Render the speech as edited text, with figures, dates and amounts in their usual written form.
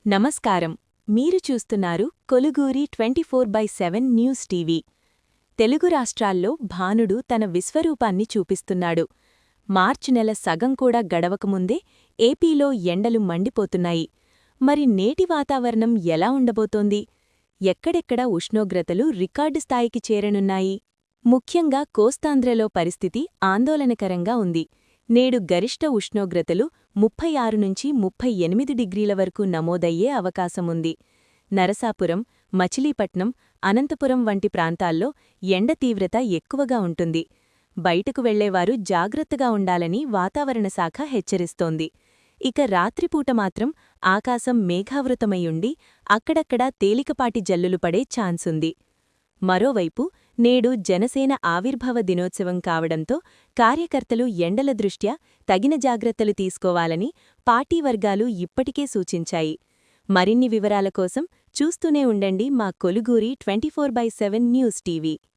నమస్కారం. మీరు చూస్తున్నారు కొలుగూరి 24/7 న్యూస్ టీవీ. తెలుగు రాష్ట్రాల్లో భానుడు తన విశ్వరూపాన్ని చూపిస్తున్నాడు. మార్చి నెల సగం కూడా గడవకముందే ఏపీలో ఎండలు మండిపోతున్నాయి. మరి నేటి వాతావరణం ఎలా ఉండబోతోంది? ఎక్కడెక్కడ ఉష్ణోగ్రతలు రికార్డు స్థాయికి చేరనున్నాయి? ముఖ్యంగా కోస్తాంధ్రలో పరిస్థితి ఆందోళనకరంగా ఉంది. నేడు గరిష్ట ఉష్ణోగ్రతలు 36 నుంచి 38 డిగ్రీల వరకు నమోదయ్యే అవకాశముంది. నరసాపురం, మచిలీపట్నం, అనంతపురం వంటి ప్రాంతాల్లో ఎండ తీవ్రత ఎక్కువగా ఉంటుంది. బయటకు వెళ్లేవారు జాగ్రత్తగా ఉండాలని వాతావరణ శాఖ హెచ్చరిస్తోంది. ఇక రాత్రిపూట మాత్రం ఆకాశం మేఘావృతమయుండి అక్కడక్కడా తేలికపాటి జల్లులు పడే ఛాన్సుంది. మరోవైపు నేడు జనసేన ఆవిర్భావ దినోత్సవం కావడంతో కార్యకర్తలు ఎండల దృష్ట్యా తగిన జాగ్రత్తలు తీసుకోవాలని పార్టీ వర్గాలు ఇప్పటికే సూచించాయి. మరిన్ని వివరాల కోసం చూస్తూనే ఉండండి మా కొలుగూరి 24/7 న్యూస్ టీవీ.